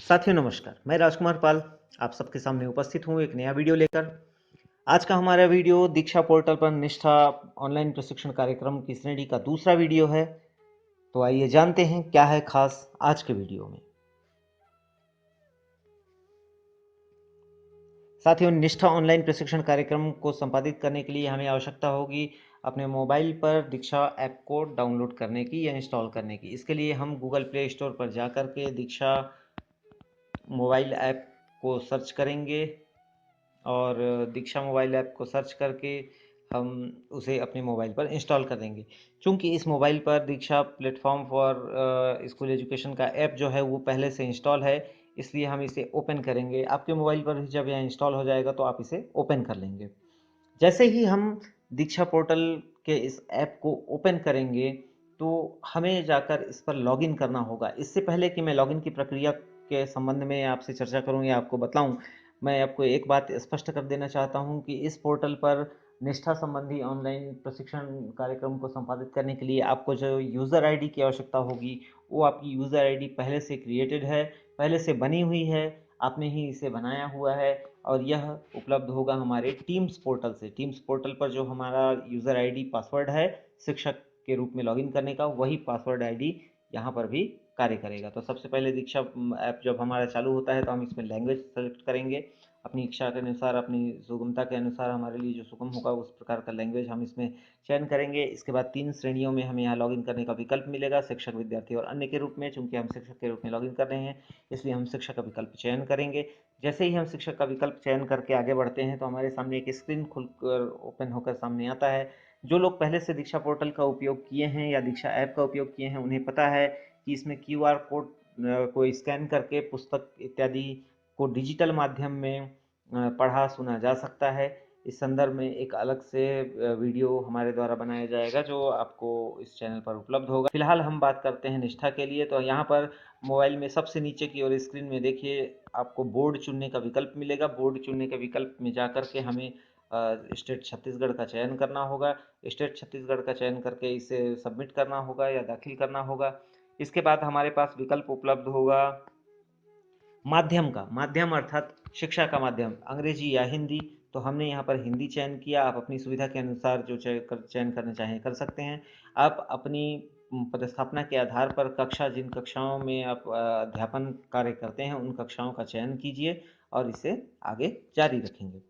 साथियों नमस्कार, मैं राजकुमार पाल आप सबके सामने उपस्थित हूँ एक नया वीडियो लेकर। आज का हमारा वीडियो दीक्षा पोर्टल पर निष्ठा ऑनलाइन प्रशिक्षण कार्यक्रम की श्रेणी का दूसरा वीडियो है। तो आइए जानते हैं क्या है खास आज के वीडियो में। साथियों, निष्ठा ऑनलाइन प्रशिक्षण कार्यक्रम को संपादित करने के लिए हमें आवश्यकता होगी अपने मोबाइल पर दीक्षा ऐप को डाउनलोड करने की या इंस्टॉल करने की। इसके लिए हम गूगल प्ले स्टोर पर जा कर के दीक्षा मोबाइल ऐप को सर्च करेंगे और दीक्षा मोबाइल ऐप को सर्च करके हम उसे अपने मोबाइल पर इंस्टॉल कर देंगे। चूँकि इस मोबाइल पर दीक्षा प्लेटफॉर्म फॉर स्कूल एजुकेशन का ऐप जो है वो पहले से इंस्टॉल है, इसलिए हम इसे ओपन करेंगे। आपके मोबाइल पर भी जब यह इंस्टॉल हो जाएगा तो आप इसे ओपन कर लेंगे। जैसे ही हम दीक्षा पोर्टल के इस ऐप को ओपन करेंगे तो हमें जाकर इस पर लॉगिन करना होगा। इससे पहले कि मैं लॉगिन की प्रक्रिया के संबंध में आपसे चर्चा करूं या आपको बताऊं, मैं आपको एक बात स्पष्ट कर देना चाहता हूं कि इस पोर्टल पर निष्ठा संबंधी ऑनलाइन प्रशिक्षण कार्यक्रम को संपादित करने के लिए आपको जो यूज़र आईडी की आवश्यकता होगी वो आपकी यूज़र आईडी पहले से क्रिएटेड है, पहले से बनी हुई है, आपने ही इसे बनाया हुआ है और यह उपलब्ध होगा हमारे टीम्स पोर्टल से। टीम्स पोर्टल पर जो हमारा यूज़र आईडी पासवर्ड है शिक्षक के रूप में लॉगिन करने का, वही पासवर्ड आईडी यहाँ पर भी कार्य करेगा। तो सबसे पहले दीक्षा ऐप जब हमारा चालू होता है तो हम इसमें लैंग्वेज सेलेक्ट करेंगे। अपनी इच्छा के अनुसार, अपनी सुगमता के अनुसार हमारे लिए जो सुगम होगा उस प्रकार का लैंग्वेज हम इसमें चयन करेंगे। इसके बाद 3 श्रेणियों में हमें यहाँ लॉगिन करने का विकल्प मिलेगा, शिक्षक, विद्यार्थी और अन्य के रूप में। चूँकि हम शिक्षक के रूप में लॉगिन कर रहे हैं इसलिए हम शिक्षक का विकल्प चयन करेंगे। जैसे ही हम शिक्षक का विकल्प चयन करके आगे बढ़ते हैं तो हमारे सामने एक स्क्रीन खुलकर ओपन होकर सामने आता है। जो लोग पहले से दीक्षा पोर्टल का उपयोग किए हैं या दीक्षा ऐप का उपयोग किए हैं उन्हें पता है कि इसमें क्यूआर कोड को स्कैन करके पुस्तक इत्यादि को डिजिटल माध्यम में पढ़ा सुना जा सकता है। इस संदर्भ में एक अलग से वीडियो हमारे द्वारा बनाया जाएगा जो आपको इस चैनल पर उपलब्ध होगा। फिलहाल हम बात करते हैं निष्ठा के लिए। तो यहाँ पर मोबाइल में सबसे नीचे की ओर स्क्रीन में देखिए आपको बोर्ड चुनने का विकल्प मिलेगा। बोर्ड चुनने के विकल्प में जा कर के हमें स्टेट छत्तीसगढ़ का चयन करना होगा। स्टेट छत्तीसगढ़ का चयन करके इसे सबमिट करना होगा या दाखिल करना होगा। इसके बाद हमारे पास विकल्प उपलब्ध होगा माध्यम का। माध्यम अर्थात शिक्षा का माध्यम, अंग्रेजी या हिंदी। तो हमने यहाँ पर हिंदी चयन किया। आप अपनी सुविधा के अनुसार जो चयन करना चाहें कर सकते हैं। आप अपनी पदस्थापना के आधार पर कक्षा, जिन कक्षाओं में आप अध्यापन कार्य करते हैं उन कक्षाओं का चयन कीजिए और इसे आगे जारी रखेंगे।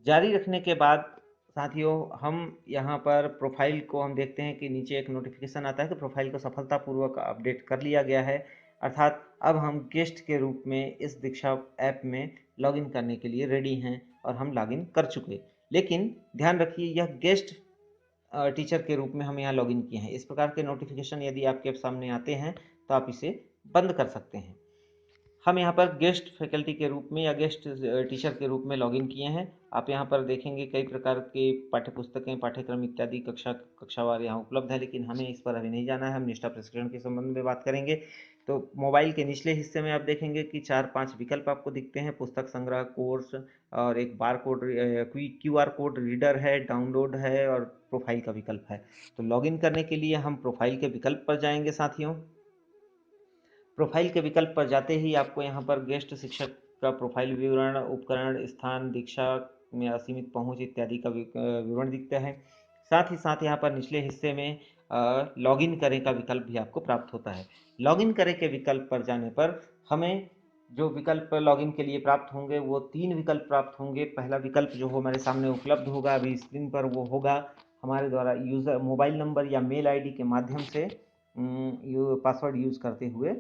जारी रखने के बाद साथियों हम यहाँ पर प्रोफाइल को हम देखते हैं कि नीचे एक नोटिफिकेशन आता है कि प्रोफाइल को सफलतापूर्वक अपडेट कर लिया गया है। अर्थात अब हम गेस्ट के रूप में इस दीक्षा ऐप में लॉगिन करने के लिए रेडी हैं और हम लॉगिन कर चुके। लेकिन ध्यान रखिए यह गेस्ट टीचर के रूप में हम यहाँ लॉगिन किए हैं। इस प्रकार के नोटिफिकेशन यदि आपके सामने आते हैं तो आप इसे बंद कर सकते हैं। हम यहाँ पर गेस्ट फैकल्टी के रूप में या गेस्ट टीचर के रूप में लॉगिन किए हैं। आप यहाँ पर देखेंगे कई प्रकार के पाठ्यपुस्तकें, पाठ्यक्रम इत्यादि कक्षावार यहाँ उपलब्ध है, लेकिन हमें इस पर अभी नहीं जाना है। हम निष्ठा प्रशिक्षण के संबंध में बात करेंगे। तो मोबाइल के निचले हिस्से में आप देखेंगे कि 4-5 विकल्प आपको दिखते हैं। पुस्तक संग्रह, कोर्स और एक bar code, QR code reader है, डाउनलोड है और प्रोफाइल का विकल्प है। तो लॉगिन करने के लिए हम प्रोफाइल के विकल्प पर जाएंगे साथियों। प्रोफाइल के विकल्प पर जाते ही आपको यहाँ पर गेस्ट शिक्षक का प्रोफाइल विवरण, उपकरण, स्थान, दीक्षा में असीमित पहुंच इत्यादि का विवरण दिखता है। साथ ही साथ यहाँ पर निचले हिस्से में लॉगिन करें का विकल्प भी आपको प्राप्त होता है। लॉगिन करें के विकल्प पर जाने पर हमें जो विकल्प लॉगिन के लिए प्राप्त होंगे वो 3 विकल्प प्राप्त होंगे। पहला विकल्प जो हमारे सामने उपलब्ध होगा अभी स्क्रीन पर वो होगा हमारे द्वारा यूज़र मोबाइल नंबर या मेल आईडी के माध्यम से पासवर्ड यूज़ करते हुए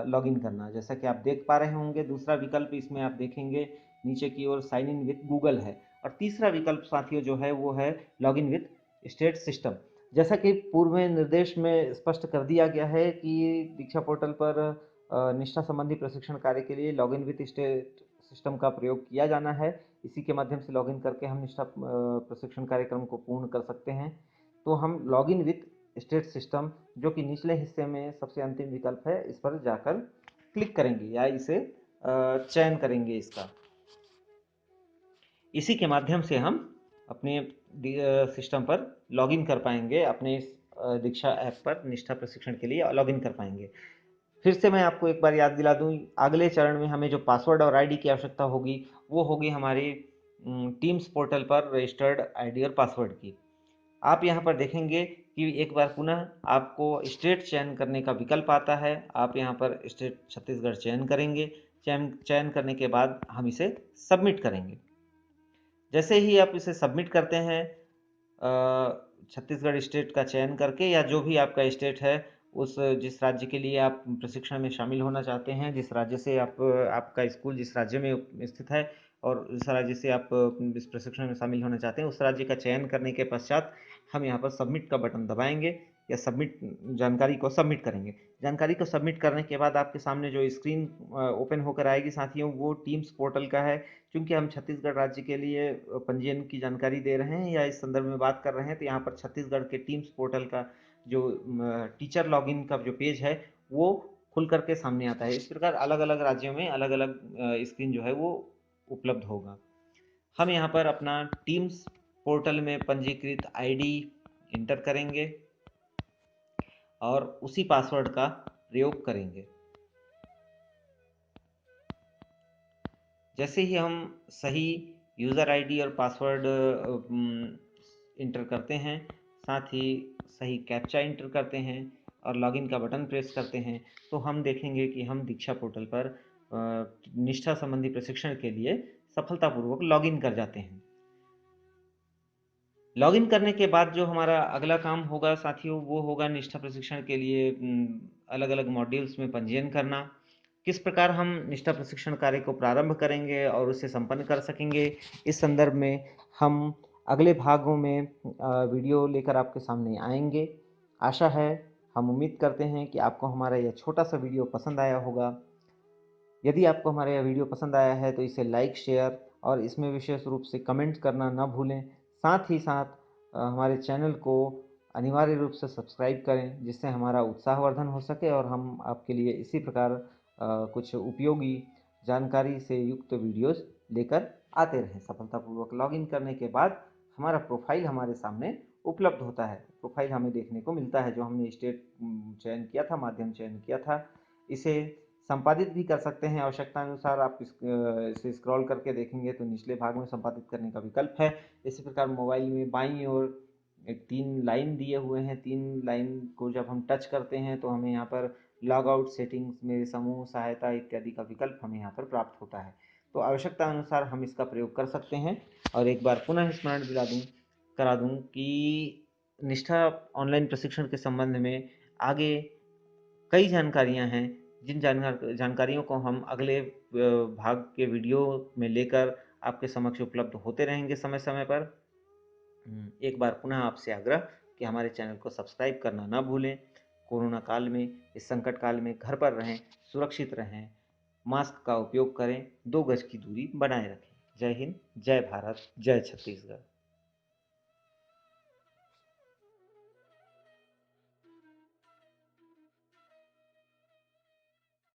लॉगिन करना, जैसा कि आप देख पा रहे होंगे। दूसरा विकल्प इसमें आप देखेंगे नीचे की ओर साइन इन विथ गूगल है। और तीसरा विकल्प साथियों जो है वो है लॉगिन विथ स्टेट सिस्टम। जैसा कि पूर्व में निर्देश में स्पष्ट कर दिया गया है कि दीक्षा पोर्टल पर निष्ठा संबंधी प्रशिक्षण कार्य के लिए लॉगिन विथ स्टेट सिस्टम का प्रयोग किया जाना है। इसी के माध्यम से लॉगिन करके हम निष्ठा प्रशिक्षण कार्यक्रम को पूर्ण कर सकते हैं। तो हम लॉगिन विथ स्टेट सिस्टम जो कि निचले हिस्से में सबसे अंतिम विकल्प है, इस पर जाकर क्लिक करेंगे या इसे चयन करेंगे इसका। इसी के माध्यम से हम अपने सिस्टम पर लॉगिन कर पाएंगे, अपने दीक्षा ऐप पर निष्ठा प्रशिक्षण के लिए लॉगिन कर पाएंगे। फिर से मैं आपको एक बार याद दिला दूं, अगले चरण में हमें जो पासवर्ड और आईडी की आवश्यकता होगी वो होगी हमारी टीम्स पोर्टल पर रजिस्टर्ड आईडी और पासवर्ड की। आप यहाँ पर देखेंगे कि एक बार पुनः आपको स्टेट चयन करने का विकल्प आता है। आप यहाँ पर स्टेट छत्तीसगढ़ चयन करेंगे। चयन करने के बाद हम इसे सबमिट करेंगे। जैसे ही आप इसे सबमिट करते हैं, छत्तीसगढ़ स्टेट का चयन करके, या जो भी आपका स्टेट है, उस जिस राज्य के लिए आप प्रशिक्षण में शामिल होना चाहते हैं, जिस राज्य से आपका स्कूल जिस राज्य में स्थित है और उस राज्य से आप इस प्रशिक्षण में शामिल होना चाहते हैं, उस राज्य का चयन करने के पश्चात हम यहाँ पर सबमिट का बटन दबाएंगे या सबमिट जानकारी को सबमिट करेंगे। जानकारी को सबमिट करने के बाद आपके सामने जो स्क्रीन ओपन होकर आएगी साथियों, वो टीम्स पोर्टल का है। क्योंकि हम छत्तीसगढ़ राज्य के लिए पंजीयन की जानकारी दे रहे हैं या इस संदर्भ में बात कर रहे हैं, तो यहाँ पर छत्तीसगढ़ के टीम्स पोर्टल का जो टीचर लॉगिन का जो पेज है वो खुल करके सामने आता है। इस प्रकार अलग अलग राज्यों में अलग अलग स्क्रीन जो है वो उपलब्ध होगा। हम यहाँ पर अपना टीम्स पोर्टल में पंजीकृत आईडी इंटर करेंगे और उसी पासवर्ड का प्रयोग करेंगे। जैसे ही हम सही यूज़र आईडी और पासवर्ड इंटर करते हैं, साथ ही सही कैप्चा इंटर करते हैं और लॉगिन का बटन प्रेस करते हैं, तो हम देखेंगे कि हम दीक्षा पोर्टल पर निष्ठा संबंधी प्रशिक्षण के लिए सफलतापूर्वक लॉगिन कर जाते हैं। लॉगिन करने के बाद जो हमारा अगला काम होगा साथियों, वो होगा निष्ठा प्रशिक्षण के लिए अलग अलग मॉड्यूल्स में पंजीयन करना। किस प्रकार हम निष्ठा प्रशिक्षण कार्य को प्रारंभ करेंगे और उसे संपन्न कर सकेंगे, इस संदर्भ में हम अगले भागों में वीडियो लेकर आपके सामने आएंगे। आशा है, हम उम्मीद करते हैं कि आपको हमारा यह छोटा सा वीडियो पसंद आया होगा। यदि आपको हमारा यह वीडियो पसंद आया है तो इसे लाइक, शेयर और इसमें विशेष रूप से कमेंट करना न भूलें। साथ ही साथ हमारे चैनल को अनिवार्य रूप से सब्सक्राइब करें, जिससे हमारा उत्साहवर्धन हो सके और हम आपके लिए इसी प्रकार कुछ उपयोगी जानकारी से युक्त वीडियोस लेकर आते रहें। सफलतापूर्वक लॉगिन करने के बाद हमारा प्रोफाइल हमारे सामने उपलब्ध होता है। प्रोफाइल हमें देखने को मिलता है, जो हमने स्टेट चयन किया था, माध्यम चयन किया था। इसे संपादित भी कर सकते हैं आवश्यकता अनुसार। आप इसे स्क्रॉल करके देखेंगे तो निचले भाग में संपादित करने का विकल्प है। इसी प्रकार मोबाइल में बाईं ओर एक 3 लाइन दिए हुए हैं। 3 लाइन को जब हम टच करते हैं तो हमें यहाँ पर लॉग आउट, सेटिंग्स, मेरे समूह, सहायता इत्यादि का विकल्प हमें यहाँ पर प्राप्त होता है। तो आवश्यकता अनुसार हम इसका प्रयोग कर सकते हैं। और एक बार पुनः स्मरण करा दूं कि निष्ठा ऑनलाइन प्रशिक्षण के संबंध में आगे कई जानकारियां हैं, जिन जानकारियों को हम अगले भाग के वीडियो में लेकर आपके समक्ष उपलब्ध होते रहेंगे समय समय पर। एक बार पुनः आपसे आग्रह कि हमारे चैनल को सब्सक्राइब करना ना भूलें। कोरोना काल में, इस संकट काल में घर पर रहें, सुरक्षित रहें, मास्क का उपयोग करें, 2 गज की दूरी बनाए रखें। जय हिंद, जय भारत, जय छत्तीसगढ़।